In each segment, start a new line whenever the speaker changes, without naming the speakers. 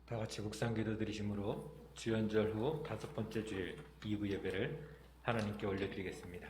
다 같이 묵상기도 드리심으로 주연절 후 5번째 주일 2부 예배를 하나님께 올려드리겠습니다.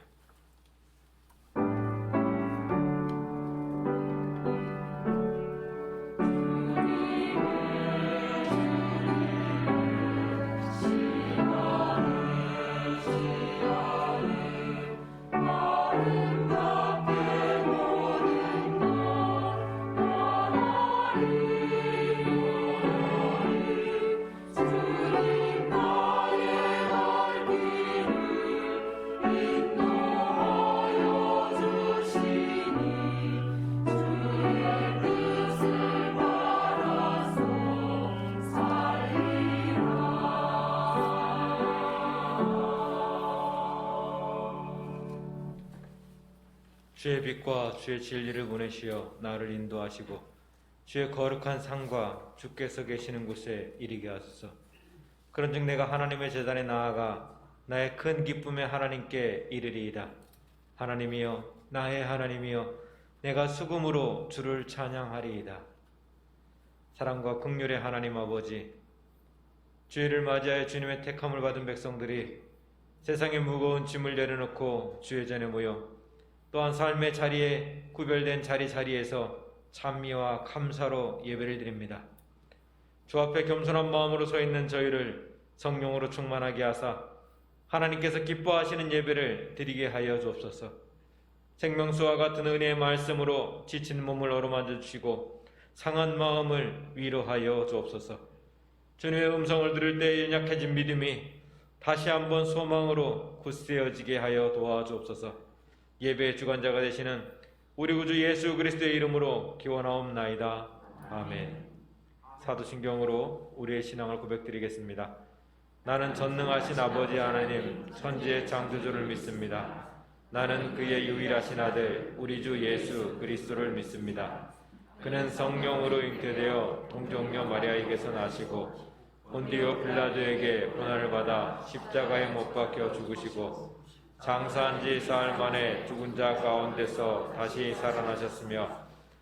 주의 빛과 주의 진리를 보내시어 나를 인도하시고 주의 거룩한 상과 주께서 계시는 곳에 이르게 하소서. 그런즉 내가 하나님의 제단에 나아가 나의 큰 기쁨에 하나님께 이르리이다. 하나님이여, 나의 하나님이여, 내가 수금으로 주를 찬양하리이다. 사랑과 긍휼의 하나님 아버지, 주일을 맞이하여 주님의 택함을 받은 백성들이 세상의 무거운 짐을 내려놓고 주의 전에 모여 또한 삶의 자리에 구별된 자리에서 찬미와 감사로 예배를 드립니다. 주 앞에 겸손한 마음으로 서 있는 저희를 성령으로 충만하게 하사 하나님께서 기뻐하시는 예배를 드리게 하여 주옵소서. 생명수와 같은 은혜의 말씀으로 지친 몸을 어루만져 주시고 상한 마음을 위로하여 주옵소서. 주님의 음성을 들을 때 연약해진 믿음이 다시 한번 소망으로 굳세어지게 하여 도와주옵소서. 예배의 주관자가 되시는 우리 구주 예수 그리스도의 이름으로 기원하옵나이다. 아멘. 사도신경으로 우리의 신앙을 고백드리겠습니다. 나는 전능하신 아버지 하나님 천지의 창조주를 믿습니다. 나는 그의 유일하신 아들 우리 주 예수 그리스도를 믿습니다. 그는 성령으로 잉태되어 동정녀 마리아에게서 나시고 본디오 빌라도에게 고난을 받아 십자가에 못 박혀 죽으시고 장사한 지 사흘 만에 죽은 자 가운데서 다시 살아나셨으며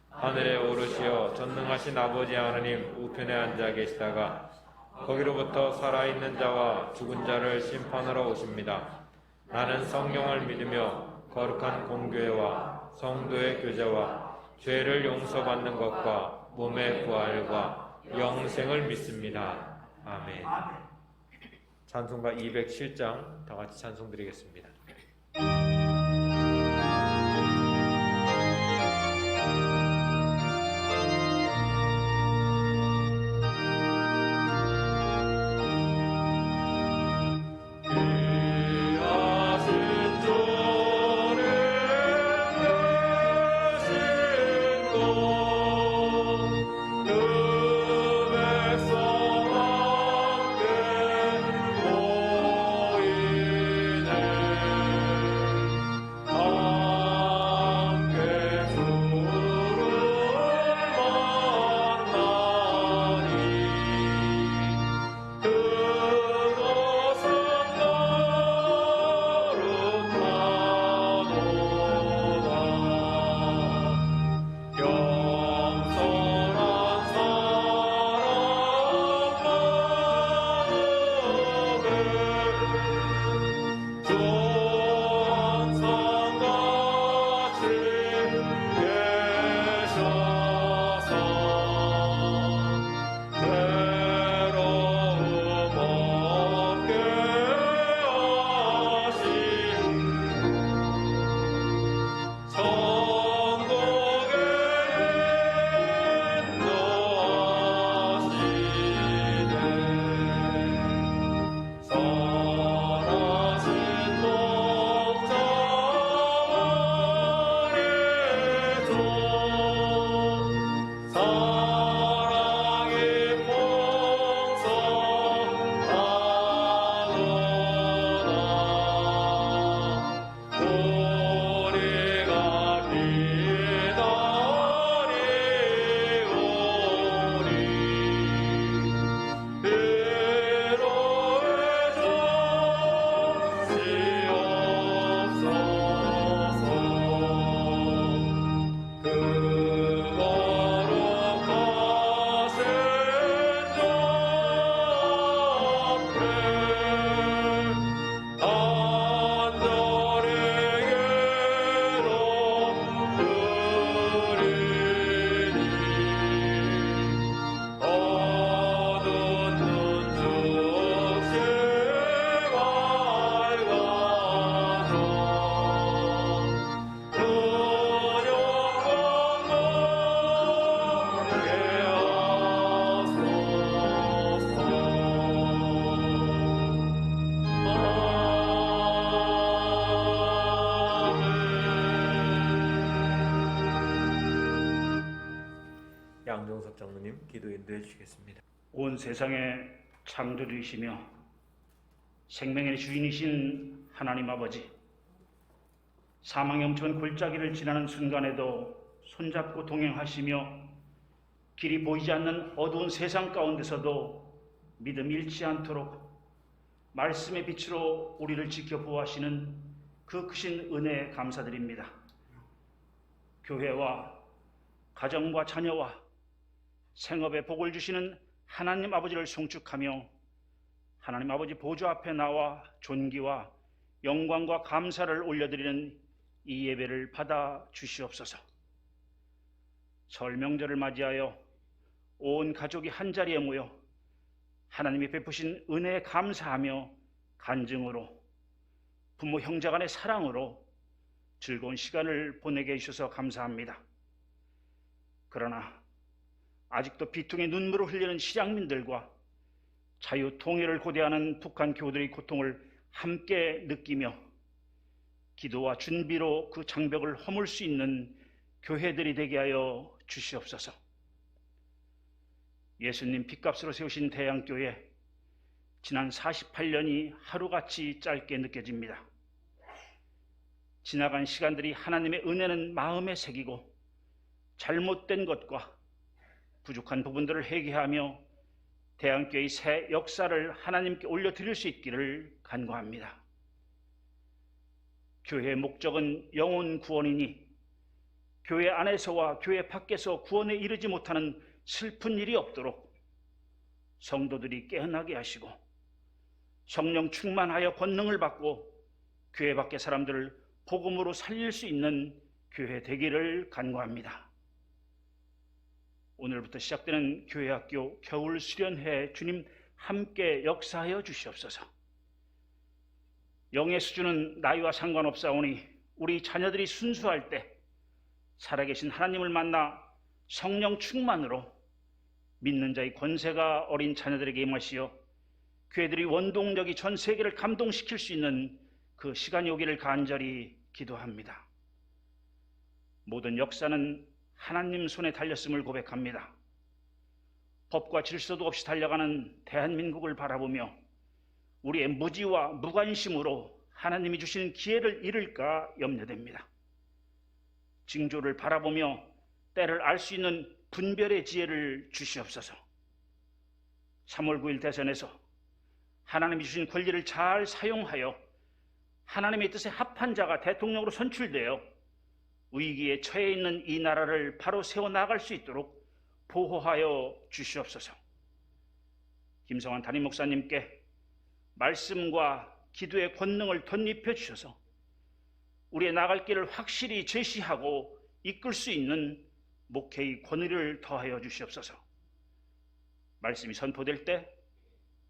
하늘에 오르시어 전능하신 아버지 하나님 우편에 앉아 계시다가 거기로부터 살아있는 자와 죽은 자를 심판하러 오십니다. 나는 성령을 믿으며 거룩한 공교회와 성도의 교제와 죄를 용서받는 것과 몸의 부활과 영생을 믿습니다. 아멘. 찬송가 207장 다 같이 찬송 드리겠습니다.
그
안종섭 장로님 기도 인도해 주시겠습니다.
온 세상의 창조주이시며 생명의 주인이신 하나님 아버지, 사망의 엄청난 골짜기를 지나는 순간에도 손잡고 동행하시며 길이 보이지 않는 어두운 세상 가운데서도 믿음 잃지 않도록 말씀의 빛으로 우리를 지켜보호하시는 그 크신 은혜에 감사드립니다. 교회와 가정과 자녀와 생업에 복을 주시는 하나님 아버지를 송축하며 하나님 아버지 보좌 앞에 나와 존귀와 영광과 감사를 올려드리는 이 예배를 받아 주시옵소서. 설 명절을 맞이하여 온 가족이 한자리에 모여 하나님이 베푸신 은혜에 감사하며 간증으로 부모 형제 간의 사랑으로 즐거운 시간을 보내게 해주셔서 감사합니다. 그러나 아직도 비통의 눈물을 흘리는 실향민들과 자유 통일을 고대하는 북한 교우들의 고통을 함께 느끼며 기도와 준비로 그 장벽을 허물 수 있는 교회들이 되게 하여 주시옵소서. 예수님 핏값으로 세우신 대양교회, 지난 48년이 하루같이 짧게 느껴집니다. 지나간 시간들이 하나님의 은혜는 마음에 새기고 잘못된 것과 부족한 부분들을 회개하며 대양교회의 새 역사를 하나님께 올려드릴 수 있기를 간구합니다. 교회의 목적은 영혼 구원이니 교회 안에서와 교회 밖에서 구원에 이르지 못하는 슬픈 일이 없도록 성도들이 깨어나게 하시고 성령 충만하여 권능을 받고 교회 밖의 사람들을 복음으로 살릴 수 있는 교회 되기를 간구합니다. 오늘부터 시작되는 교회학교 겨울 수련회 주님 함께 역사하여 주시옵소서. 영의 수준은 나이와 상관없사오니 우리 자녀들이 순수할 때 살아계신 하나님을 만나 성령 충만으로 믿는 자의 권세가 어린 자녀들에게 임하시어 교회들이 원동력이 전 세계를 감동시킬 수 있는 그 시간이 오기를 간절히 기도합니다. 모든 역사는 하나님 손에 달렸음을 고백합니다. 법과 질서도 없이 달려가는 대한민국을 바라보며 우리의 무지와 무관심으로 하나님이 주시는 기회를 잃을까 염려됩니다. 징조를 바라보며 때를 알 수 있는 분별의 지혜를 주시옵소서. 3월 9일 대선에서 하나님이 주신 권리를 잘 사용하여 하나님의 뜻에 합한 자가 대통령으로 선출되어 위기에 처해 있는 이 나라를 바로 세워나갈 수 있도록 보호하여 주시옵소서. 김성환 담임 목사님께 말씀과 기도의 권능을 덧입혀 주셔서 우리의 나갈 길을 확실히 제시하고 이끌 수 있는 목회의 권위를 더하여 주시옵소서. 말씀이 선포될 때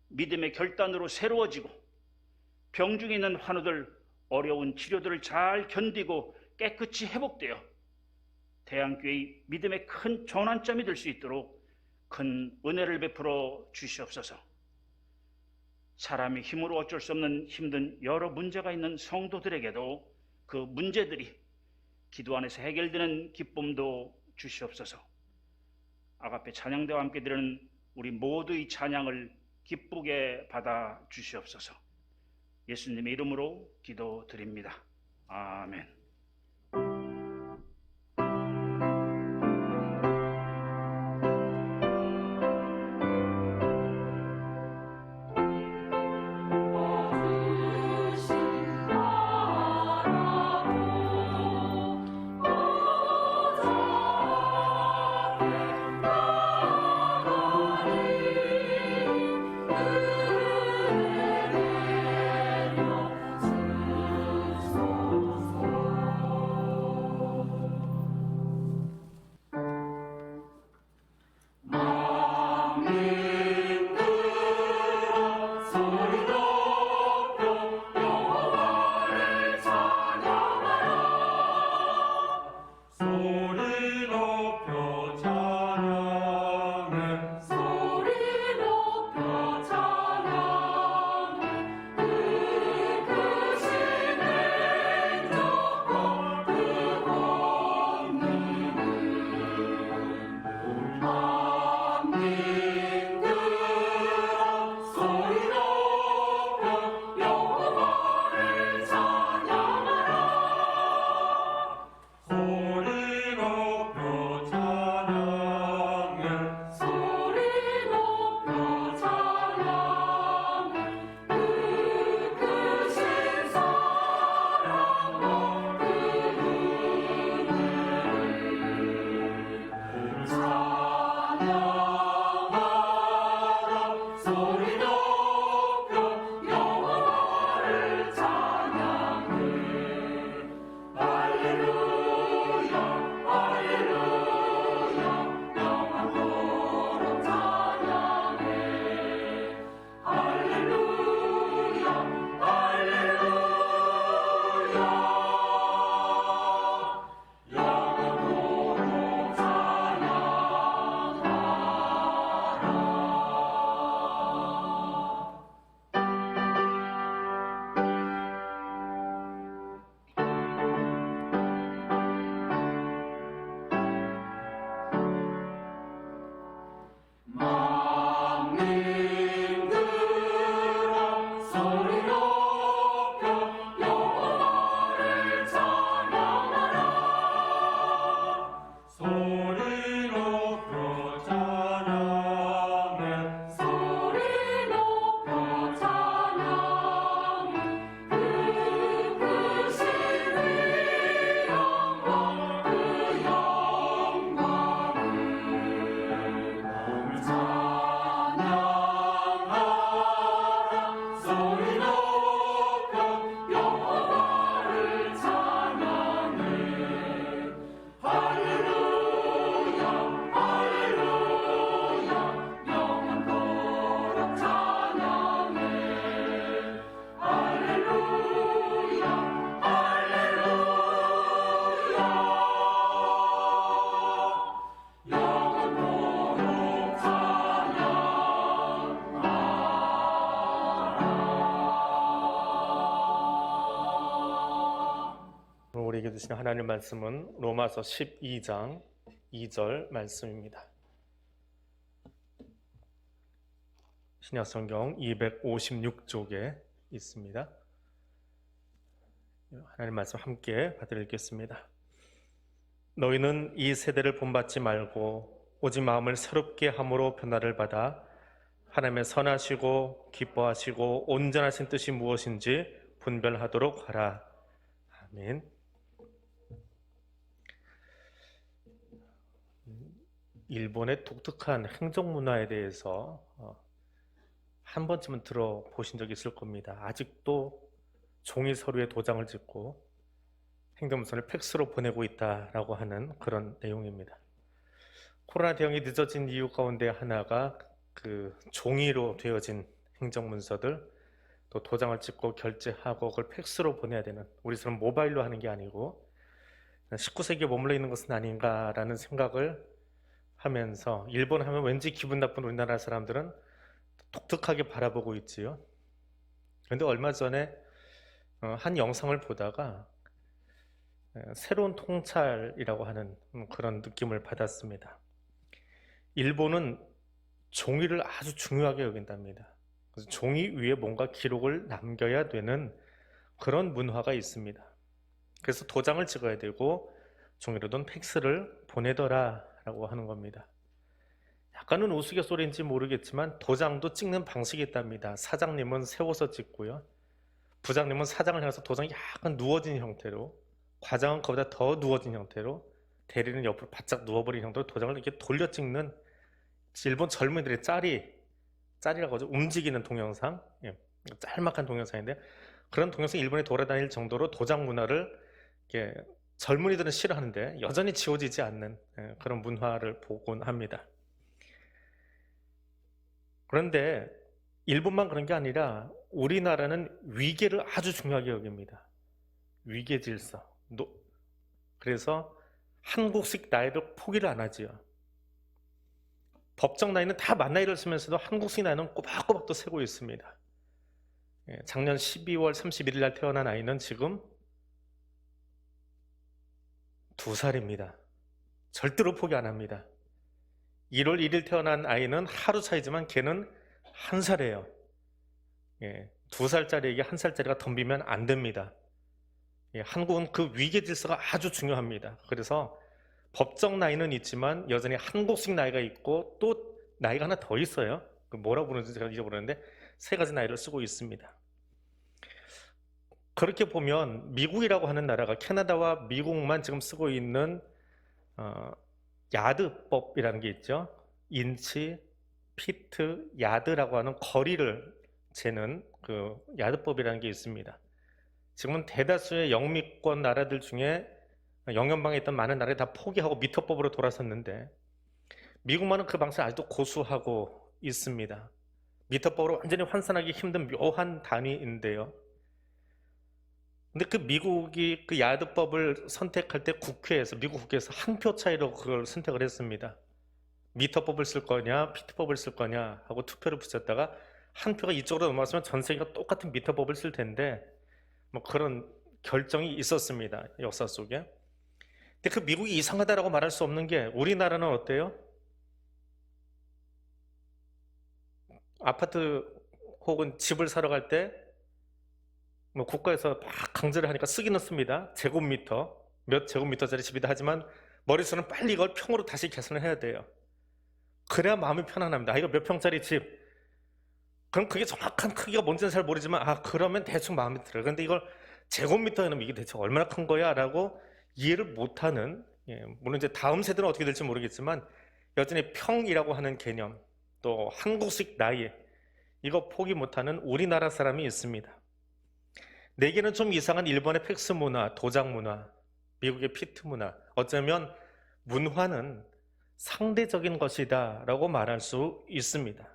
믿음의 결단으로 새로워지고 병중에 있는 환우들 어려운 치료들을 잘 견디고 깨끗이 회복되어 대양교회의 믿음의 큰 전환점이 될 수 있도록 큰 은혜를 베풀어 주시옵소서. 사람의 힘으로 어쩔 수 없는 힘든 여러 문제가 있는 성도들에게도 그 문제들이 기도 안에서 해결되는 기쁨도 주시옵소서. 아가페 찬양대와 함께 드리는 우리 모두의 찬양을 기쁘게 받아 주시옵소서. 예수님의 이름으로 기도드립니다. 아멘.
아 주신 하나님 말씀은 로마서 12장 2절 말씀입니다. 신약성경 256쪽에 있습니다. 하나님 말씀 함께 받아 읽겠습니다. 너희는 이 세대를 본받지 말고 오직 마음을 새롭게 함으로 변화를 받아 하나님의 선하시고 기뻐하시고 온전하신 뜻이 무엇인지 분별하도록 하라. 아멘. 일본의 독특한 행정 문화에 대해서 한 번쯤은 들어보신 적이 있을 겁니다. 아직도 종이 서류에 도장을 찍고 행정문서를 팩스로 보내고 있다라고 하는 그런 내용입니다. 코로나 대응이 늦어진 이유 가운데 하나가 그 종이로 되어진 행정문서들, 또 도장을 찍고 결제하고 그걸 팩스로 보내야 되는, 우리처럼 모바일로 하는 게 아니고 19세기에 머물러 있는 것은 아닌가라는 생각을 하면서, 일본 하면 왠지 기분 나쁜 우리나라 사람들은 독특하게 바라보고 있지요. 그런데 얼마 전에 한 영상을 보다가 새로운 통찰이라고 하는 그런 느낌을 받았습니다. 일본은 종이를 아주 중요하게 여긴답니다. 그래서 종이 위에 뭔가 기록을 남겨야 되는 그런 문화가 있습니다. 그래서 도장을 찍어야 되고 종이로든 팩스를 보내더라 라고 하는 겁니다. 약간은 우스갯소리인지 모르겠지만 도장도 찍는 방식이 있답니다. 사장님은 세워서 찍고요, 부장님은 사장을 향해서 도장이 약간 누워진 형태로, 과장은 그보다 더 누워진 형태로, 대리는 옆으로 바짝 누워버린 형태로 도장을 이렇게 돌려 찍는, 일본 젊은이들의 짤이라고 하죠. 움직이는 동영상, 짤막한 동영상인데, 그런 동영상이 일본에 돌아다닐 정도로 도장 문화를 이렇게 젊은이들은 싫어하는데 여전히 지워지지 않는 그런 문화를 보곤 합니다. 그런데 일본만 그런 게 아니라 우리나라는 위계를 아주 중요하게 여깁니다. 위계 질서. 그래서 한국식 나이도 포기를 안 하지요. 법정 나이는 다 만 나이를 쓰면서도 한국식 나이는 꼬박꼬박 또 세고 있습니다. 작년 12월 31일 날 태어난 아이는 지금 2살입니다. 절대로 포기 안 합니다. 1월 1일 태어난 아이는 하루 차이지만 걔는 1살이에요. 2살짜리에게 1살짜리가 덤비면 안 됩니다. 한국은 그 위계 질서가 아주 중요합니다. 그래서 법정 나이는 있지만 여전히 한국식 나이가 있고, 또 나이가 하나 더 있어요. 뭐라고 부르는지 제가 잊어버렸는데 3가지 나이를 쓰고 있습니다. 그렇게 보면 미국이라고 하는 나라가 캐나다와 미국만 지금 쓰고 있는 야드법이라는 게 있죠. 인치, 피트, 야드라고 하는 거리를 재는 그 야드법이라는 게 있습니다. 지금은 대다수의 영미권 나라들 중에, 영연방에 있던 많은 나라들이 다 포기하고 미터법으로 돌아섰는데, 미국만은 그 방식을 아직도 고수하고 있습니다. 미터법으로 완전히 환산하기 힘든 묘한 단위인데요. 근데 그 미국이 그 야드법을 선택할 때 미국 국회에서 한 표 차이로 그걸 선택을 했습니다. 미터법을 쓸 거냐 피트법을 쓸 거냐 하고 투표를 붙였다가 한 표가 이쪽으로 넘어갔으면 전 세계가 똑같은 미터법을 쓸 텐데, 뭐 그런 결정이 있었습니다, 역사 속에. 근데 그 미국이 이상하다라고 말할 수 없는 게, 우리나라는 어때요? 아파트 혹은 집을 사러 갈 때 뭐 국가에서 막 강제를 하니까 쓰기는 씁니다. 제곱미터, 몇 제곱미터짜리 집이다 하지만 머릿속은 빨리 이걸 평으로 다시 계산을 해야 돼요. 그래야 마음이 편안합니다. 이거 몇 평짜리 집, 그럼 그게 정확한 크기가 뭔지는 잘 모르지만 그러면 대충 마음에 들어요. 그런데 이걸 제곱미터에는 이게 대체 얼마나 큰 거야 라고 이해를 못하는, 물론 이제 다음 세대는 어떻게 될지 모르겠지만 여전히 평이라고 하는 개념, 또 한국식 나이, 이거 포기 못하는 우리나라 사람이 있습니다. 내게는 좀 이상한 일본의 팩스 문화, 도장 문화, 미국의 피트 문화, 어쩌면 문화는 상대적인 것이다 라고 말할 수 있습니다.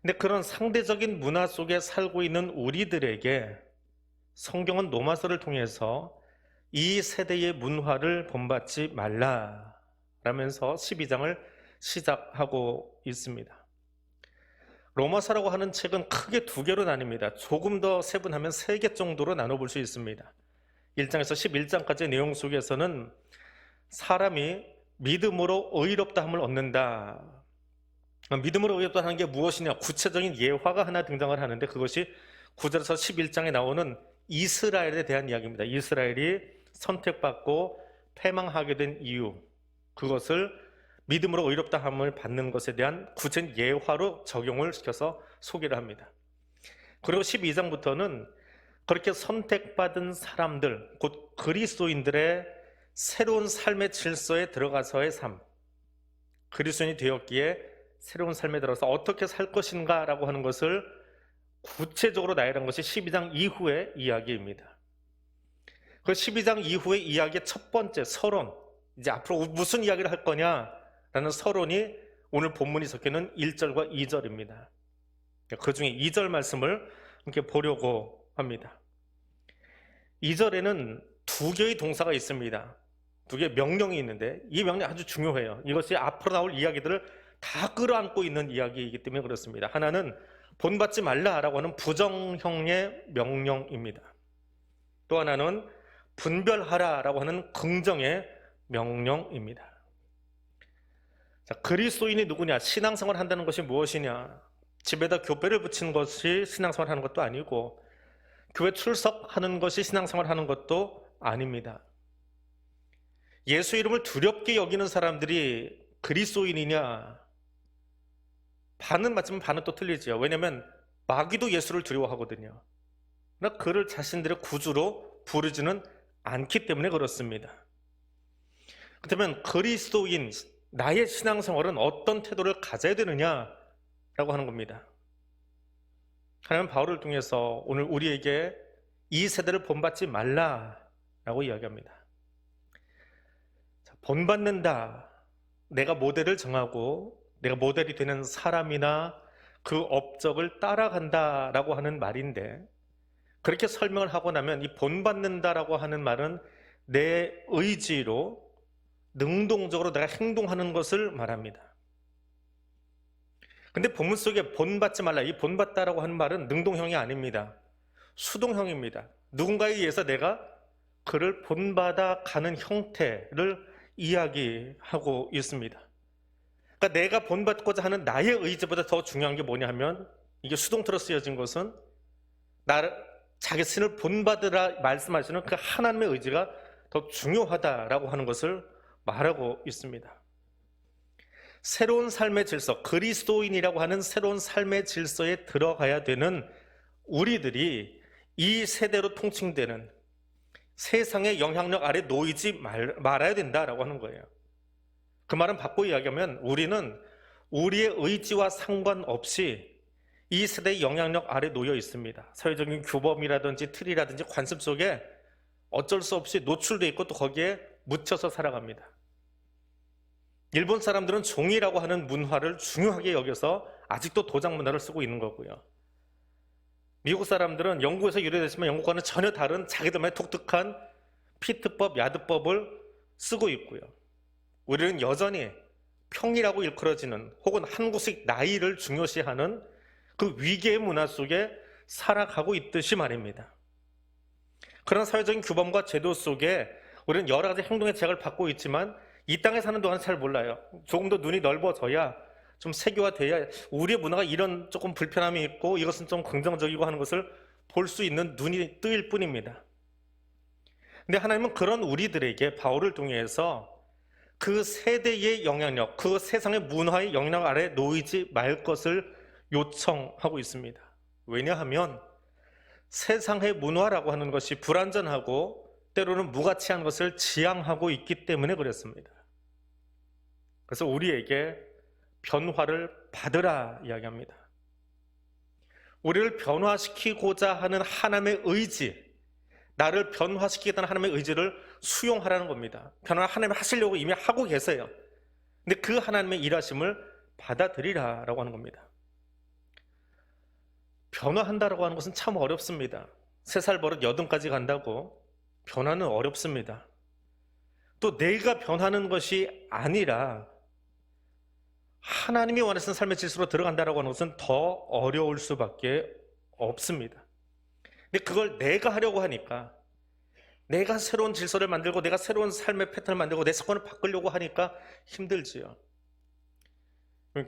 근데 그런 상대적인 문화 속에 살고 있는 우리들에게 성경은 로마서를 통해서 이 세대의 문화를 본받지 말라 라면서 12장을 시작하고 있습니다. 로마서라고 하는 책은 크게 2개로 나뉩니다. 조금 더 세분하면 3개 정도로 나눠볼 수 있습니다. 1장에서 11장까지의 내용 속에서는 사람이 믿음으로 의롭다함을 얻는다. 믿음으로 의롭다하는 게 무엇이냐? 구체적인 예화가 하나 등장을 하는데 그것이 9절에서 11장에 나오는 이스라엘에 대한 이야기입니다. 이스라엘이 선택받고 패망하게 된 이유, 그것을 믿음으로 의롭다함을 받는 것에 대한 구체적인 예화로 적용을 시켜서 소개를 합니다. 그리고 12장부터는 그렇게 선택받은 사람들, 곧 그리스도인들의 새로운 삶의 질서에 들어가서의 삶, 그리스도인이 되었기에 새로운 삶에 들어서 어떻게 살 것인가 라고 하는 것을 구체적으로 나열한 것이 12장 이후의 이야기입니다. 그 12장 이후의 이야기의 첫 번째 서론, 이제 앞으로 무슨 이야기를 할 거냐라는 서론이 오늘 본문이 적혀있는 1절과 2절입니다. 그 중에 2절 말씀을 함께 보려고 합니다. 2절에는 두 개의 동사가 있습니다. 두 개의 명령이 있는데 이 명령이 아주 중요해요. 이것이 앞으로 나올 이야기들을 다 끌어안고 있는 이야기이기 때문에 그렇습니다. 하나는 본받지 말라라고 하는 부정형의 명령입니다. 또 하나는 분별하라라고 하는 긍정의 명령입니다. 자, 그리스도인이 누구냐? 신앙생활을 한다는 것이 무엇이냐? 집에다 교배를 붙이는 것이 신앙생활을 하는 것도 아니고 교회 출석하는 것이 신앙생활을 하는 것도 아닙니다. 예수 이름을 두렵게 여기는 사람들이 그리스도인이냐? 반은 맞지만 반은 또 틀리지요. 왜냐하면 마귀도 예수를 두려워하거든요. 그러나 그를 자신들의 구주로 부르지는 않기 때문에 그렇습니다. 그렇다면 그리스도인, 나의 신앙생활은 어떤 태도를 가져야 되느냐라고 하는 겁니다. 하나님은 바울을 통해서 오늘 우리에게 이 세대를 본받지 말라라고 이야기합니다. 본받는다. 내가 모델을 정하고 내가 모델이 되는 사람이나 그 업적을 따라간다라고 하는 말인데, 그렇게 설명을 하고 나면 이 본받는다라고 하는 말은 내 의지로 능동적으로 내가 행동하는 것을 말합니다. 근데 본문 속에 본받지 말라, 이 본받다라고 하는 말은 능동형이 아닙니다. 수동형입니다. 누군가에 의해서 내가 그를 본받아 가는 형태를 이야기하고 있습니다. 그러니까 내가 본받고자 하는 나의 의지보다 더 중요한 게 뭐냐 하면, 이게 수동태로 쓰여진 것은 자기 신을 본받으라 말씀하시는 그 하나님의 의지가 더 중요하다라고 하는 것을 말하고 있습니다. 새로운 삶의 질서, 그리스도인이라고 하는 새로운 삶의 질서에 들어가야 되는 우리들이 이 세대로 통칭되는 세상의 영향력 아래 놓이지 말아야 된다라고 하는 거예요. 그 말은 바꿔 이야기하면 우리는 우리의 의지와 상관없이 이 세대의 영향력 아래 놓여 있습니다. 사회적인 규범이라든지 틀이라든지 관습 속에 어쩔 수 없이 노출되어 있고 또 거기에 묻혀서 살아갑니다. 일본 사람들은 종이라고 하는 문화를 중요하게 여겨서 아직도 도장 문화를 쓰고 있는 거고요. 미국 사람들은 영국에서 유래됐지만 영국과는 전혀 다른 자기들만의 독특한 피트법, 야드법을 쓰고 있고요. 우리는 여전히 평이라고 일컬어지는 혹은 한국식 나이를 중요시하는 그 위계의 문화 속에 살아가고 있듯이 말입니다. 그런 사회적인 규범과 제도 속에 우리는 여러 가지 행동의 제약을 받고 있지만 이 땅에 사는 동안 잘 몰라요. 조금 더 눈이 넓어져야, 좀 세계화돼야 우리의 문화가 이런 조금 불편함이 있고 이것은 좀 긍정적이고 하는 것을 볼 수 있는 눈이 뜨일 뿐입니다. 근데 하나님은 그런 우리들에게 바울을 통해서 그 세대의 영향력, 그 세상의 문화의 영향력 아래 놓이지 말 것을 요청하고 있습니다. 왜냐하면 세상의 문화라고 하는 것이 불완전하고 때로는 무가치한 것을 지향하고 있기 때문에 그랬습니다. 그래서 우리에게 변화를 받으라 이야기합니다. 우리를 변화시키고자 하는 하나님의 의지, 나를 변화시키겠다는 하나님의 의지를 수용하라는 겁니다. 변화를 하나님이 하시려고 이미 하고 계세요. 근데 그 하나님의 일하심을 받아들이라라고 하는 겁니다. 변화한다라고 하는 것은 참 어렵습니다. 3살 버릇 80까지 간다고 변화는 어렵습니다. 또 내가 변하는 것이 아니라 하나님이 원하시는 삶의 질서로 들어간다라고 하는 것은 더 어려울 수밖에 없습니다. 근데 그걸 내가 하려고 하니까, 내가 새로운 질서를 만들고 내가 새로운 삶의 패턴을 만들고 내 습관을 바꾸려고 하니까 힘들지요.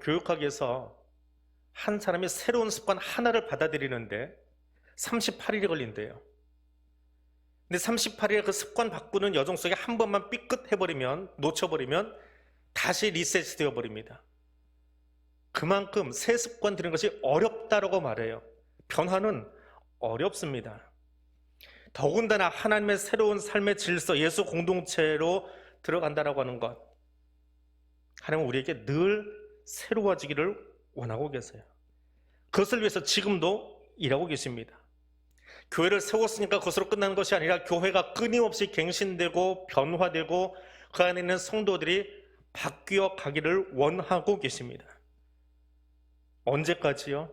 교육학에서 한 사람이 새로운 습관 하나를 받아들이는데 38일이 걸린대요. 근데 38일에 그 습관 바꾸는 여정 속에 한 번만 삐끗해버리면, 놓쳐버리면 다시 리셋이 되어버립니다. 그만큼 새 습관 들이는 것이 어렵다라고 말해요. 변화는 어렵습니다. 더군다나 하나님의 새로운 삶의 질서, 예수 공동체로 들어간다라고 하는 것, 하나님은 우리에게 늘 새로워지기를 원하고 계세요. 그것을 위해서 지금도 일하고 계십니다. 교회를 세웠으니까 그것으로 끝나는 것이 아니라 교회가 끊임없이 갱신되고 변화되고 그 안에 있는 성도들이 바뀌어 가기를 원하고 계십니다. 언제까지요?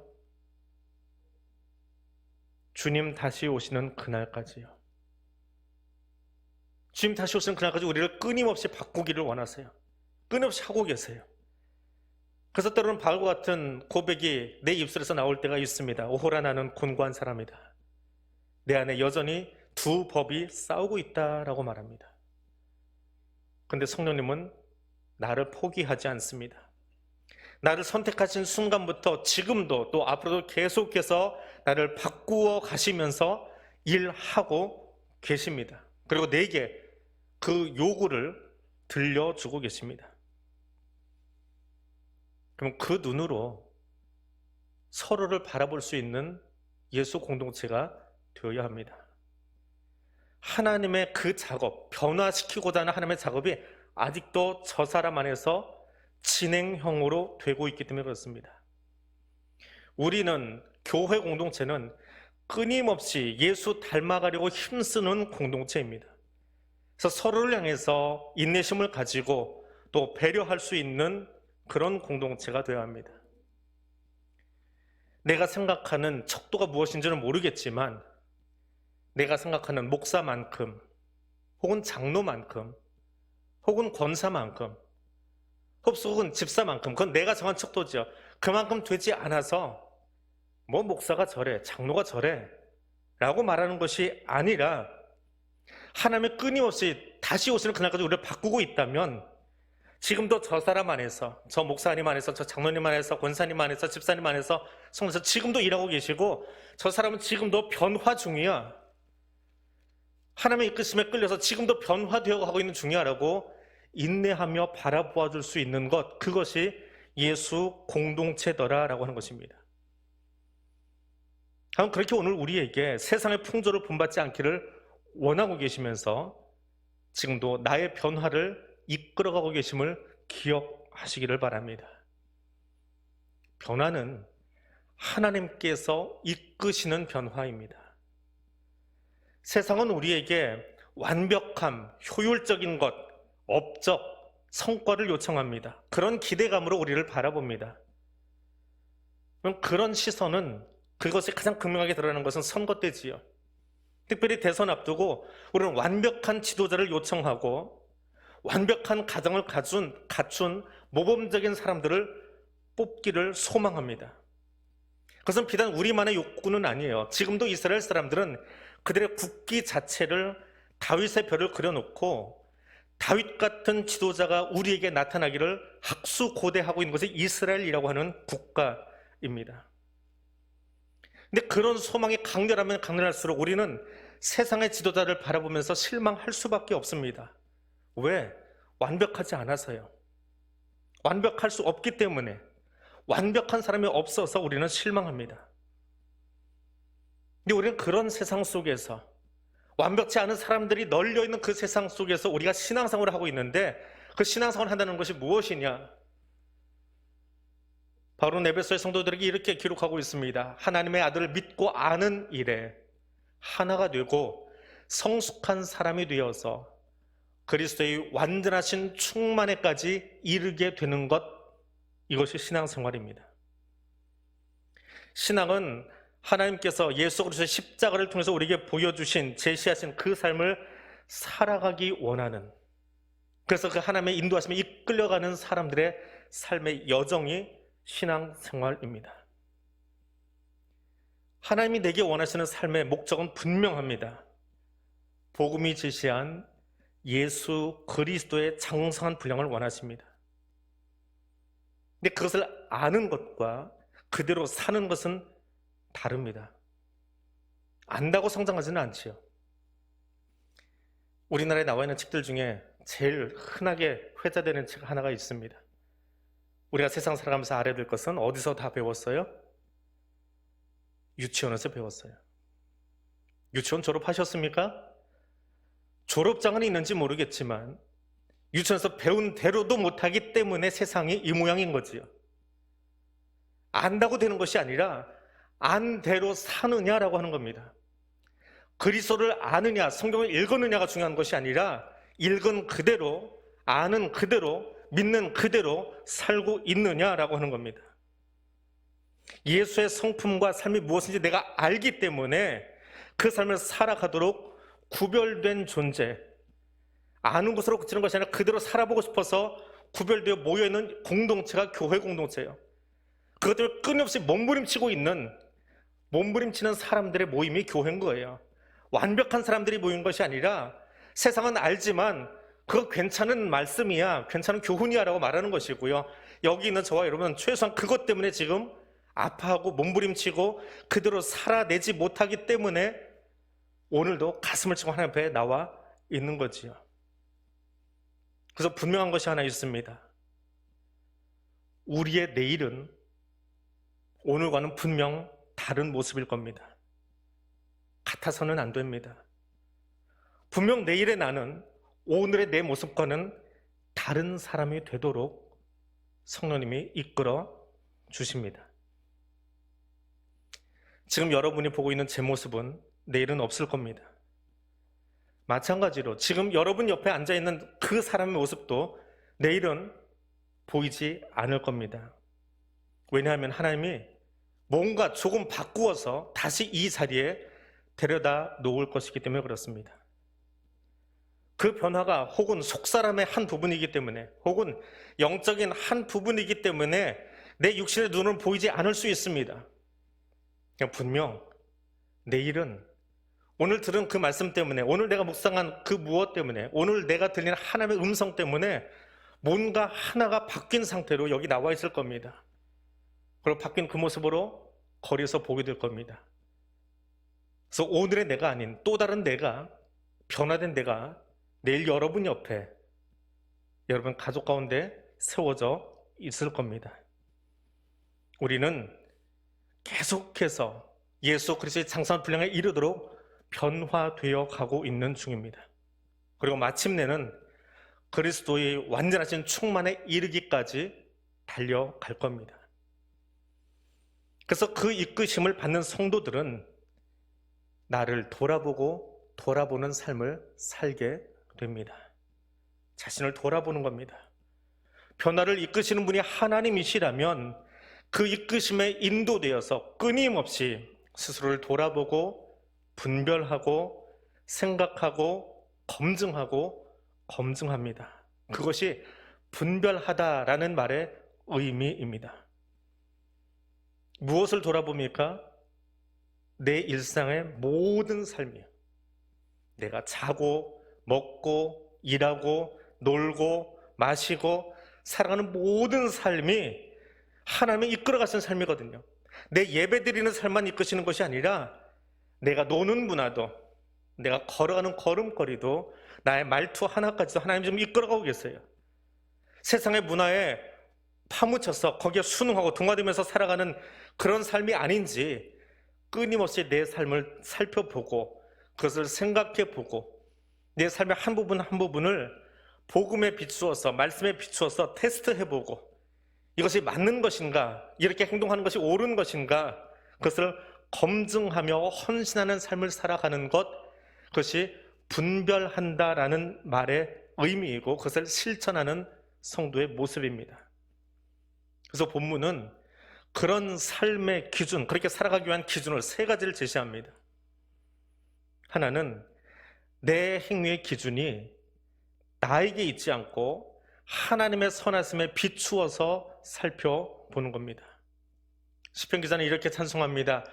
주님 다시 오시는 그날까지요. 주님 다시 오시는 그날까지 우리를 끊임없이 바꾸기를 원하세요. 끊임없이 하고 계세요. 그래서 때로는 바울과 같은 고백이 내 입술에서 나올 때가 있습니다. 오호라 나는 곤고한 사람이다. 내 안에 여전히 두 법이 싸우고 있다라고 말합니다. 그런데 성령님은 나를 포기하지 않습니다. 나를 선택하신 순간부터 지금도 또 앞으로도 계속해서 나를 바꾸어 가시면서 일하고 계십니다. 그리고 내게 그 요구를 들려주고 계십니다. 그럼 그 눈으로 서로를 바라볼 수 있는 예수 공동체가 되어야 합니다. 하나님의 그 작업, 변화시키고자 하는 하나님의 작업이 아직도 저 사람 안에서 진행형으로 되고 있기 때문에 그렇습니다. 우리는, 교회 공동체는 끊임없이 예수 닮아가려고 힘쓰는 공동체입니다. 그래서 서로를 향해서 인내심을 가지고 또 배려할 수 있는 그런 공동체가 되어야 합니다. 내가 생각하는 척도가 무엇인지는 모르겠지만 내가 생각하는 목사만큼 혹은 장로만큼 혹은 권사만큼 혹은 집사만큼, 그건 내가 정한 척도죠. 그만큼 되지 않아서 뭐 목사가 저래, 장로가 저래 라고 말하는 것이 아니라 하나님의 끊임없이 다시 오시는 그날까지 우리를 바꾸고 있다면 지금도 저 사람 안에서, 저 목사님 안에서, 저 장로님 안에서, 권사님 안에서, 집사님 안에서, 성도에서 지금도 일하고 계시고 저 사람은 지금도 변화 중이야. 하나님의 이끄심에 끌려서 지금도 변화되어 가고 있는 중이야라고 인내하며 바라보아 줄 수 있는 것, 그것이 예수 공동체더라라고 하는 것입니다. 그렇게 오늘 우리에게 세상의 풍조를 본받지 않기를 원하고 계시면서 지금도 나의 변화를 이끌어가고 계심을 기억하시기를 바랍니다. 변화는 하나님께서 이끄시는 변화입니다. 세상은 우리에게 완벽함, 효율적인 것, 업적, 성과를 요청합니다. 그런 기대감으로 우리를 바라봅니다. 그런 시선은, 그것이 가장 극명하게 드러나는 것은 선거 때지요. 특별히 대선 앞두고 우리는 완벽한 지도자를 요청하고 완벽한 가정을 갖춘 모범적인 사람들을 뽑기를 소망합니다. 그것은 비단 우리만의 욕구는 아니에요. 지금도 이스라엘 사람들은 그들의 국기 자체를 다윗의 별을 그려놓고 다윗 같은 지도자가 우리에게 나타나기를 학수고대하고 있는 것이 이스라엘이라고 하는 국가입니다. 근데 그런 소망이 강렬하면 강렬할수록 우리는 세상의 지도자를 바라보면서 실망할 수밖에 없습니다. 왜? 완벽하지 않아서요. 완벽할 수 없기 때문에, 완벽한 사람이 없어서 우리는 실망합니다. 근데 우리는 그런 세상 속에서, 완벽치 않은 사람들이 널려있는 그 세상 속에서 우리가 신앙생활을 하고 있는데 그 신앙생활을 한다는 것이 무엇이냐? 바울은 에베소의 성도들에게 이렇게 기록하고 있습니다. 하나님의 아들을 믿고 아는 일에 하나가 되고 성숙한 사람이 되어서 그리스도의 완전하신 충만에까지 이르게 되는 것, 이것이 신앙생활입니다. 신앙은 하나님께서 예수 그리스도의 십자가를 통해서 우리에게 보여주신, 제시하신 그 삶을 살아가기 원하는, 그래서 그 하나님의 인도하심에 이끌려가는 사람들의 삶의 여정이 신앙생활입니다. 하나님이 내게 원하시는 삶의 목적은 분명합니다. 복음이 제시한 예수 그리스도의 장성한 분량을 원하십니다. 근데 그것을 아는 것과 그대로 사는 것은 다릅니다. 안다고 성장하지는 않지요. 우리나라에 나와 있는 책들 중에 제일 흔하게 회자되는 책 하나가 있습니다. 우리가 세상 살아가면서 알아야 될 것은 어디서 다 배웠어요? 유치원에서 배웠어요. 유치원 졸업하셨습니까? 졸업장은 있는지 모르겠지만 유치원에서 배운 대로도 못하기 때문에 세상이 이 모양인 거지요. 안다고 되는 것이 아니라 안 대로 사느냐라고 하는 겁니다. 그리스도를 아느냐, 성경을 읽었느냐가 중요한 것이 아니라 읽은 그대로, 아는 그대로, 믿는 그대로 살고 있느냐라고 하는 겁니다. 예수의 성품과 삶이 무엇인지 내가 알기 때문에 그 삶을 살아가도록 구별된 존재, 아는 것으로 그치는 것이 아니라 그대로 살아보고 싶어서 구별되어 모여있는 공동체가 교회 공동체예요. 그것들을 끊임없이 몸부림치는 사람들의 모임이 교회인 거예요. 완벽한 사람들이 모인 것이 아니라 세상은 알지만 그거 괜찮은 말씀이야, 괜찮은 교훈이야 라고 말하는 것이고요. 여기 있는 저와 여러분은 최소한 그것 때문에 지금 아파하고 몸부림치고 그대로 살아내지 못하기 때문에 오늘도 가슴을 치고 하나님 앞에 나와 있는 거지요. 그래서 분명한 것이 하나 있습니다. 우리의 내일은 오늘과는 분명 다른 모습일 겁니다. 같아서는 안 됩니다. 분명 내일의 나는 오늘의 내 모습과는 다른 사람이 되도록 성령님이 이끌어 주십니다. 지금 여러분이 보고 있는 제 모습은 내일은 없을 겁니다. 마찬가지로 지금 여러분 옆에 앉아있는 그 사람의 모습도 내일은 보이지 않을 겁니다. 왜냐하면 하나님이 뭔가 조금 바꾸어서 다시 이 자리에 데려다 놓을 것이기 때문에 그렇습니다. 그 변화가 혹은 속사람의 한 부분이기 때문에 혹은 영적인 한 부분이기 때문에 내 육신의 눈은 보이지 않을 수 있습니다. 분명 내일은 오늘 들은 그 말씀 때문에, 오늘 내가 묵상한 그 무엇 때문에, 오늘 내가 들리는 하나님의 음성 때문에 뭔가 하나가 바뀐 상태로 여기 나와 있을 겁니다. 그리고 바뀐 그 모습으로 거리에서 보게 될 겁니다. 그래서 오늘의 내가 아닌 또 다른 내가, 변화된 내가 내일 여러분 옆에, 여러분 가족 가운데 세워져 있을 겁니다. 우리는 계속해서 예수 그리스도의 장성한 분량에 이르도록 변화되어 가고 있는 중입니다. 그리고 마침내는 그리스도의 완전하신 충만에 이르기까지 달려갈 겁니다. 그래서 그 이끄심을 받는 성도들은 나를 돌아보는 삶을 살게 됩니다. 자신을 돌아보는 겁니다. 변화를 이끄시는 분이 하나님이시라면 그 이끄심에 인도되어서 끊임없이 스스로를 돌아보고 분별하고 생각하고 검증합니다. 그것이 분별하다라는 말의 의미입니다. 무엇을 돌아봅니까? 내 일상의 모든 삶이요. 내가 자고 먹고 일하고 놀고 마시고 살아가는 모든 삶이 하나님이 이끌어가신 삶이거든요. 내 예배드리는 삶만 이끄시는 것이 아니라 내가 노는 문화도, 내가 걸어가는 걸음걸이도, 나의 말투 하나까지도 하나님이 좀 이끌어가고 계세요. 세상의 문화에 파묻혀서 거기에 순응하고 동화되면서 살아가는 그런 삶이 아닌지 끊임없이 내 삶을 살펴보고 그것을 생각해보고 내 삶의 한 부분 한 부분을 복음에 비추어서, 말씀에 비추어서 테스트해보고 이것이 맞는 것인가, 이렇게 행동하는 것이 옳은 것인가, 그것을 검증하며 헌신하는 삶을 살아가는 것, 그것이 분별한다라는 말의 의미이고 그것을 실천하는 성도의 모습입니다. 그래서 본문은 그런 삶의 기준, 그렇게 살아가기 위한 기준을 세 가지를 제시합니다. 하나는 내 행위의 기준이 나에게 있지 않고 하나님의 선하심에 비추어서 살펴보는 겁니다. 시편 기자는 이렇게 찬송합니다.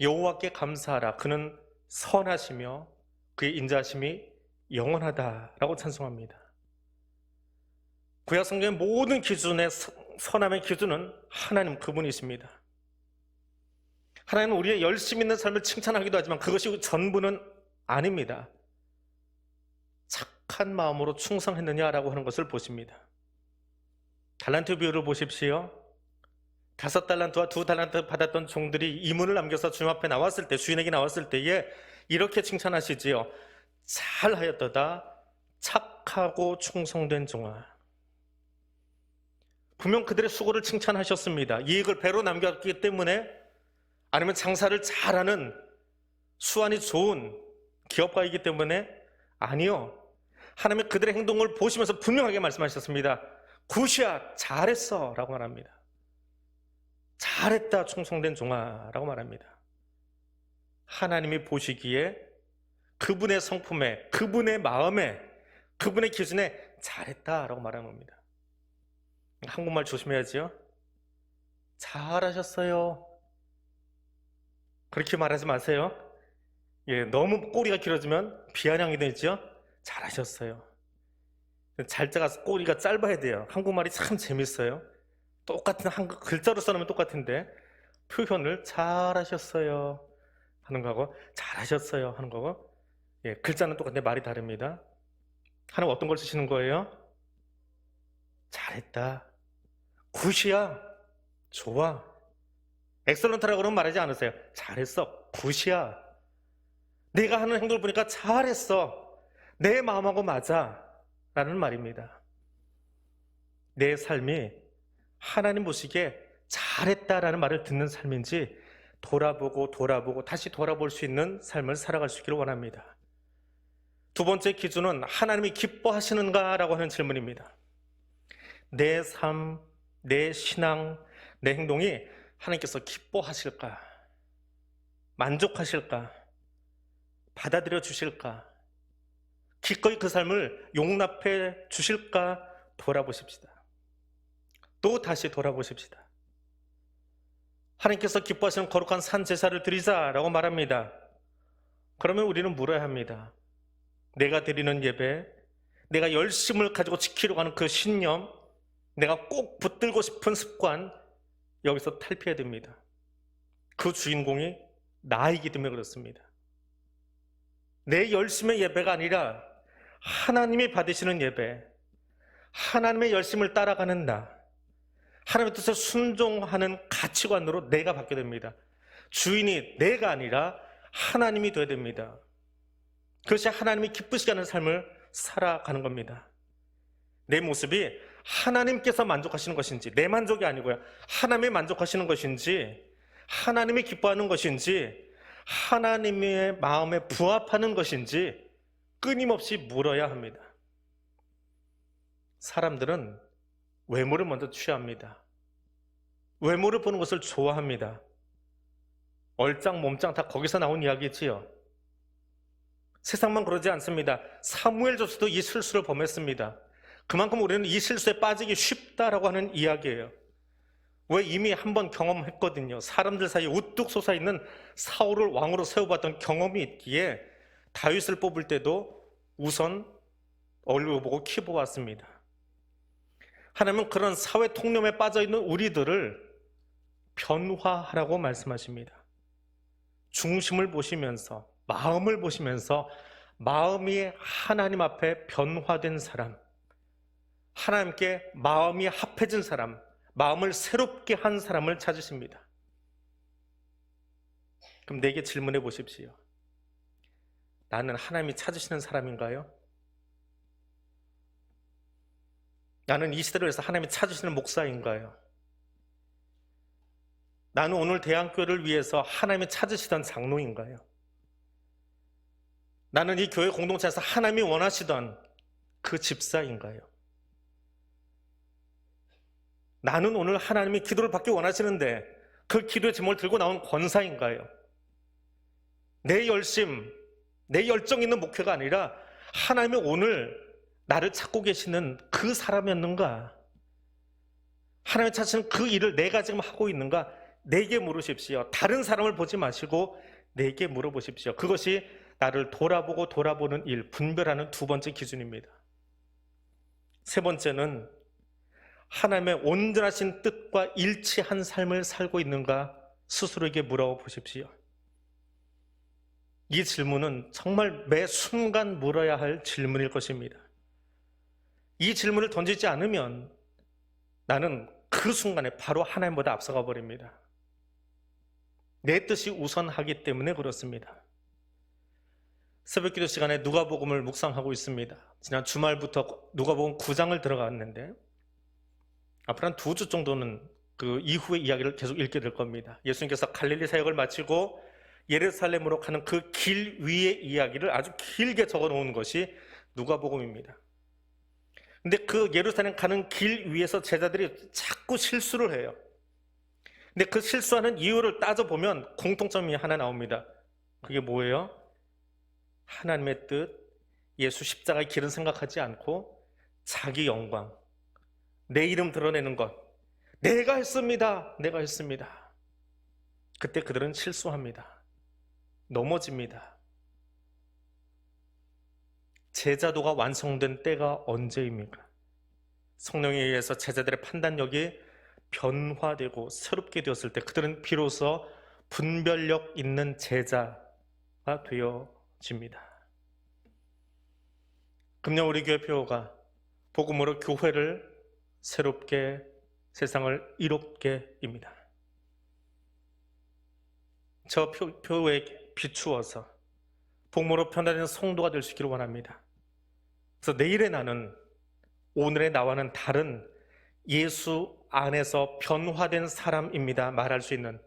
여호와께 감사하라. 그는 선하시며 그의 인자하심이 영원하다라고 찬송합니다. 구약 성경의 모든 기준의 선함의 기준은 하나님 그분이십니다. 하나님은 우리의 열심 있는 삶을 칭찬하기도 하지만 그것이 전부는 아닙니다. 착한 마음으로 충성했느냐라고 하는 것을 보십니다. 달란트 비유를 보십시오. 5달란트와 2달란트 받았던 종들이 이문을 남겨서 주님 앞에 나왔을 때, 주인에게 나왔을 때에 이렇게 칭찬하시지요. 잘하였도다 착하고 충성된 종아. 분명 그들의 수고를 칭찬하셨습니다. 이익을 배로 남겼기 때문에, 아니면 장사를 잘하는 수완이 좋은 기업가이기 때문에? 아니요. 하나님은 그들의 행동을 보시면서 분명하게 말씀하셨습니다. 굿이야, 잘했어 라고 말합니다. 잘했다 충성된 종아 라고 말합니다. 하나님이 보시기에 그분의 성품에, 그분의 마음에, 그분의 기준에 잘했다 라고 말하는 겁니다. 한국말 조심해야지요. 잘하셨어요. 그렇게 말하지 마세요. 너무 꼬리가 길어지면 비아냥이 되죠. 잘하셨어요. 잘자가 꼬리가 짧아야 돼요. 한국말이 참 재밌어요. 똑같은 한국 글자로 써놓으면 똑같은데 표현을 잘하셨어요 하는 거하고 잘하셨어요 하는 거고, 글자는 똑같은데 말이 다릅니다. 하나님 어떤 걸 쓰시는 거예요? 잘했다, 굿이야, 좋아. 엑설런트라고 그러면 말하지 않으세요. 잘했어, 굿이야. 내가 하는 행동을 보니까 잘했어, 내 마음하고 맞아 라는 말입니다. 내 삶이 하나님 보시기에 잘했다라는 말을 듣는 삶인지 돌아보고 다시 돌아볼 수 있는 삶을 살아갈 수 있기를 원합니다. 두 번째 기준은 하나님이 기뻐하시는가 라고 하는 질문입니다. 내 삶, 내 신앙, 내 행동이 하나님께서 기뻐하실까? 만족하실까? 받아들여 주실까? 기꺼이 그 삶을 용납해 주실까? 돌아보십시다. 또 다시 돌아보십시다. 하나님께서 기뻐하시는 거룩한 산 제사를 드리자라고 말합니다. 그러면 우리는 물어야 합니다. 내가 드리는 예배, 내가 열심을 가지고 지키려고 하는 그 신념, 내가 꼭 붙들고 싶은 습관, 여기서 탈피해야 됩니다. 그 주인공이 나이기 때문에 그렇습니다. 내 열심의 예배가 아니라 하나님이 받으시는 예배, 하나님의 열심을 따라가는 나, 하나님의 뜻에 순종하는 가치관으로 내가 받게 됩니다. 주인이 내가 아니라 하나님이 되어야 됩니다. 그것이 하나님이 기쁘시게 하는 삶을 살아가는 겁니다. 내 모습이 하나님께서 만족하시는 것인지, 내 만족이 아니고요, 하나님이 만족하시는 것인지, 하나님이 기뻐하는 것인지, 하나님의 마음에 부합하는 것인지 끊임없이 물어야 합니다. 사람들은 외모를 먼저 취합니다. 외모를 보는 것을 좋아합니다. 얼짱 몸짱 다 거기서 나온 이야기지요. 세상만 그러지 않습니다. 사무엘조차도 이 실수를 범했습니다. 그만큼 우리는 이 실수에 빠지기 쉽다라고 하는 이야기예요. 왜? 이미 한번 경험했거든요. 사람들 사이에 우뚝 솟아있는 사울을 왕으로 세워봤던 경험이 있기에 다윗을 뽑을 때도 우선 얼굴 보고 키 보았습니다. 하나님은 그런 사회 통념에 빠져있는 우리들을 변화하라고 말씀하십니다. 중심을 보시면서, 마음을 보시면서 마음이 하나님 앞에 변화된 사람, 하나님께 마음이 합해진 사람, 마음을 새롭게 한 사람을 찾으십니다. 그럼 내게 질문해 보십시오. 나는 하나님이 찾으시는 사람인가요? 나는 이 시대를 위해서 하나님이 찾으시는 목사인가요? 나는 오늘 대한교회를 위해서 하나님이 찾으시던 장로인가요? 나는 이 교회 공동체에서 하나님이 원하시던 그 집사인가요? 나는 오늘 하나님이 기도를 받기 원하시는데 그 기도의 제목을 들고 나온 권사인가요? 내 열심, 내 열정 있는 목회가 아니라 하나님이 오늘 나를 찾고 계시는 그 사람이었는가? 하나님이 찾으시는 그 일을 내가 지금 하고 있는가? 내게 물으십시오. 다른 사람을 보지 마시고 내게 물어보십시오. 그것이 나를 돌아보고 돌아보는 일, 분별하는 두 번째 기준입니다. 세 번째는 하나님의 온전하신 뜻과 일치한 삶을 살고 있는가 스스로에게 물어보십시오. 이 질문은 정말 매 순간 물어야 할 질문일 것입니다. 이 질문을 던지지 않으면 나는 그 순간에 바로 하나님보다 앞서가 버립니다. 내 뜻이 우선하기 때문에 그렇습니다. 새벽기도 시간에 누가복음을 묵상하고 있습니다. 지난 주말부터 누가복음 9장을 들어갔는데 앞으로 한 2주 정도는 그 이후의 이야기를 계속 읽게 될 겁니다. 예수님께서 갈릴리 사역을 마치고 예루살렘으로 가는 그 길 위의 이야기를 아주 길게 적어 놓은 것이 누가복음입니다. 근데 그 예루살렘 가는 길 위에서 제자들이 자꾸 실수를 해요. 근데 그 실수하는 이유를 따져보면 공통점이 하나 나옵니다. 그게 뭐예요? 하나님의 뜻, 예수 십자가의 길은 생각하지 않고 자기 영광, 내 이름 드러내는 것, 내가 했습니다. 내가 했습니다. 그때 그들은 실수합니다. 넘어집니다. 제자도가 완성된 때가 언제입니까? 성령에 의해서 제자들의 판단력이 변화되고 새롭게 되었을 때 그들은 비로소 분별력 있는 제자가 되어집니다. 금년 우리 교회 표어가 복음으로 교회를 새롭게 세상을 이롭게입니다. 저 표에 비추어서 복음으로 변화되는 성도가 될 수 있기를 원합니다. 그래서 내일의 나는 오늘의 나와는 다른 예수 안에서 변화된 사람입니다 말할 수 있는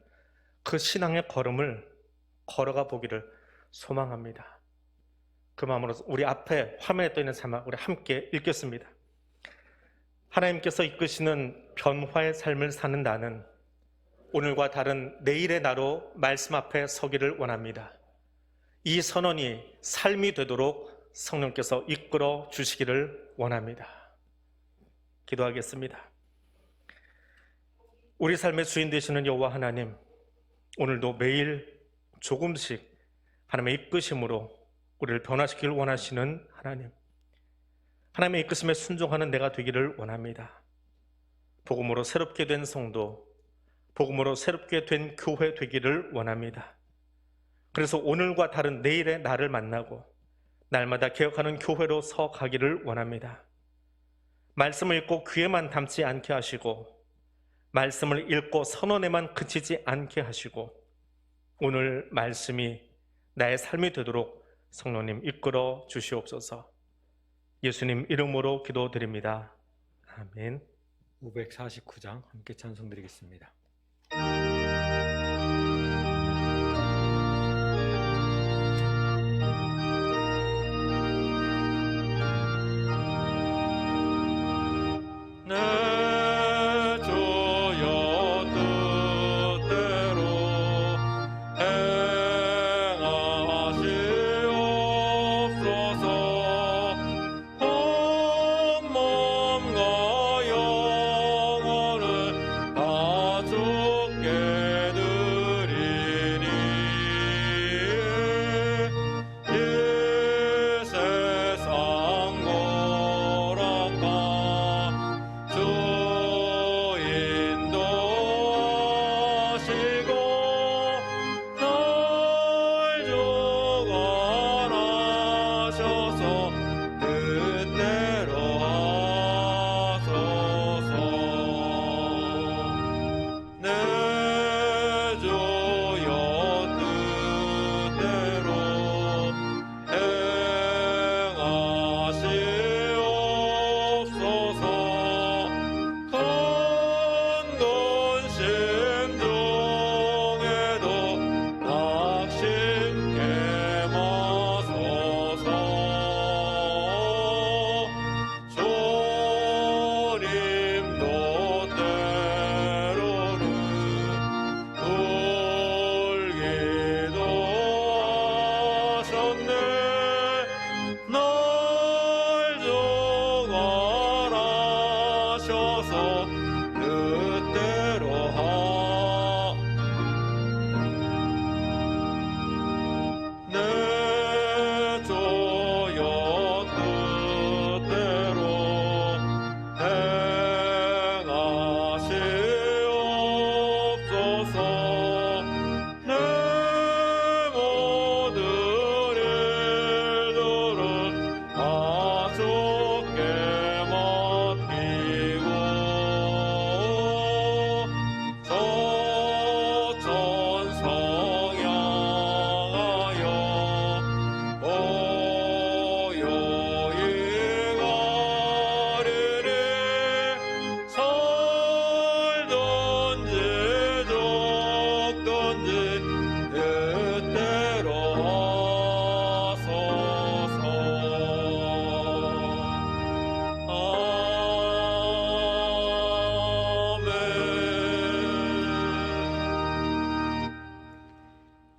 그 신앙의 걸음을 걸어가 보기를 소망합니다. 그 마음으로 우리 앞에 화면에 떠있는 자막 우리 함께 읽겠습니다. 하나님께서 이끄시는 변화의 삶을 사는 나는 오늘과 다른 내일의 나로 말씀 앞에 서기를 원합니다. 이 선언이 삶이 되도록 성령께서 이끌어 주시기를 원합니다. 기도하겠습니다. 우리 삶의 주인 되시는 여호와 하나님, 오늘도 매일 조금씩 하나님의 이끄심으로 우리를 변화시키길 원하시는 하나님, 하나님의 이끄심에 순종하는 내가 되기를 원합니다. 복음으로 새롭게 된 성도, 복음으로 새롭게 된 교회 되기를 원합니다. 그래서 오늘과 다른 내일의 나를 만나고 날마다 개혁하는 교회로 서 가기를 원합니다. 말씀을 읽고 귀에만 담지 않게 하시고 말씀을 읽고 선언에만 그치지 않게 하시고 오늘 말씀이 나의 삶이 되도록 성령님 이끌어 주시옵소서. 예수님 이름으로 기도드립니다. 아멘.
549장 함께 찬송드리겠습니다.
온 몸과 영혼을 다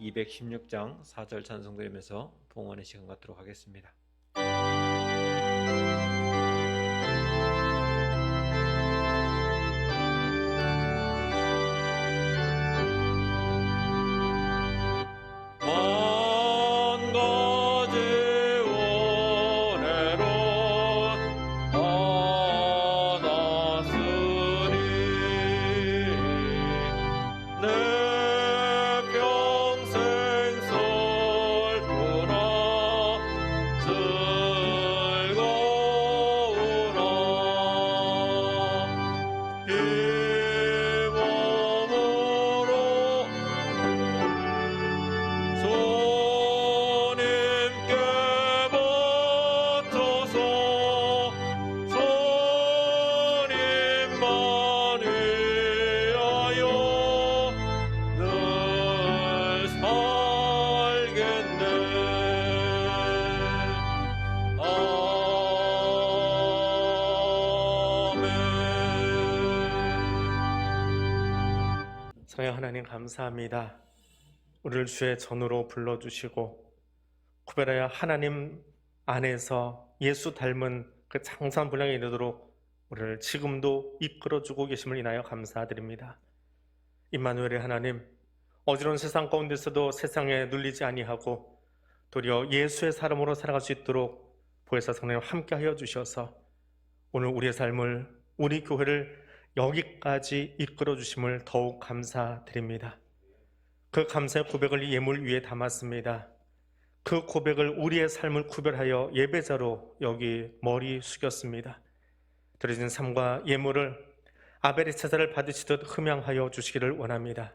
216장 4절 찬송 드리면서 봉헌의 시간 갖도록 하겠습니다.
성령 하나님 감사합니다. 우리를 주의 전으로 불러주시고 구별하여 하나님 안에서 예수 닮은 그 장수한 분량에 이르도록 우리를 지금도 이끌어주고 계심을 인하여 감사드립니다. 임마누엘의 하나님, 어지러운 세상 가운데서도 세상에 눌리지 아니하고 도리어 예수의 사람으로 살아갈 수 있도록 보혜사 성령님 함께하여 주셔서 오늘 우리의 삶을, 우리 교회를 여기까지 이끌어 주심을 더욱 감사드립니다. 그 감사의 고백을 이 예물 위에 담았습니다. 그 고백을 우리의 삶을 구별하여 예배자로 여기 머리 숙였습니다. 드려진 삶과 예물을 아벨의 제사를 받으시듯 흠양하여 주시기를 원합니다.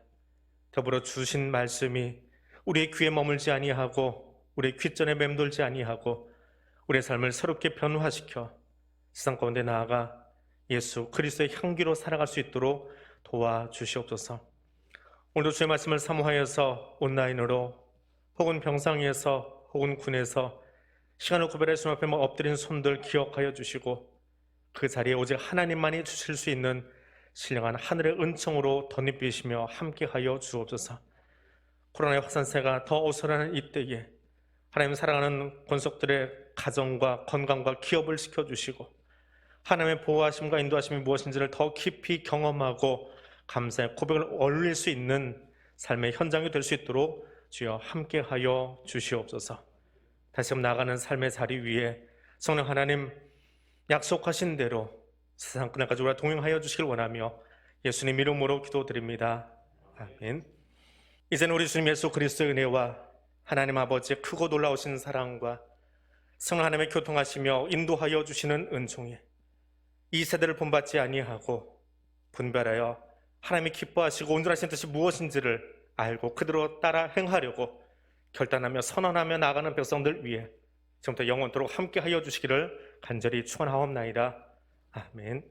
더불어 주신 말씀이 우리의 귀에 머물지 아니하고 우리의 귓전에 맴돌지 아니하고 우리의 삶을 새롭게 변화시켜 세상 가운데 나아가 예수 그리스도의 향기로 살아갈 수 있도록 도와주시옵소서. 오늘도 주의 말씀을 사모하여서 온라인으로 혹은 병상에서 혹은 군에서 시간을 구별해 주님 앞에 엎드린 손들 기억하여 주시고 그 자리에 오직 하나님만이 주실 수 있는 신령한 하늘의 은총으로 덧입히시며 함께하여 주옵소서. 코로나의 확산세가 더 어수선한 이때에 하나님 사랑하는 권속들의 가정과 건강과 기업을 지켜주시고 하나님의 보호하심과 인도하심이 무엇인지를 더 깊이 경험하고 감사의 고백을 올릴 수 있는 삶의 현장이 될 수 있도록 주여 함께하여 주시옵소서. 다시 한번 나아가는 삶의 자리 위에 성령 하나님 약속하신 대로 세상 끝날까지 우리와 동행하여 주시길 원하며 예수님 이름으로 기도드립니다. 아멘. 이제는 우리 주님 예수 그리스도의 은혜와 하나님 아버지의 크고 놀라우신 사랑과 성령 하나님의 교통하시며 인도하여 주시는 은총이 이 세대를 본받지 아니하고 분별하여 하나님이 기뻐하시고 온전하신 뜻이 무엇인지를 알고 그대로 따라 행하려고 결단하며 선언하며 나가는 백성들 위해 지금부터 영원토록 함께하여 주시기를 간절히 축원하옵나이다. 아멘.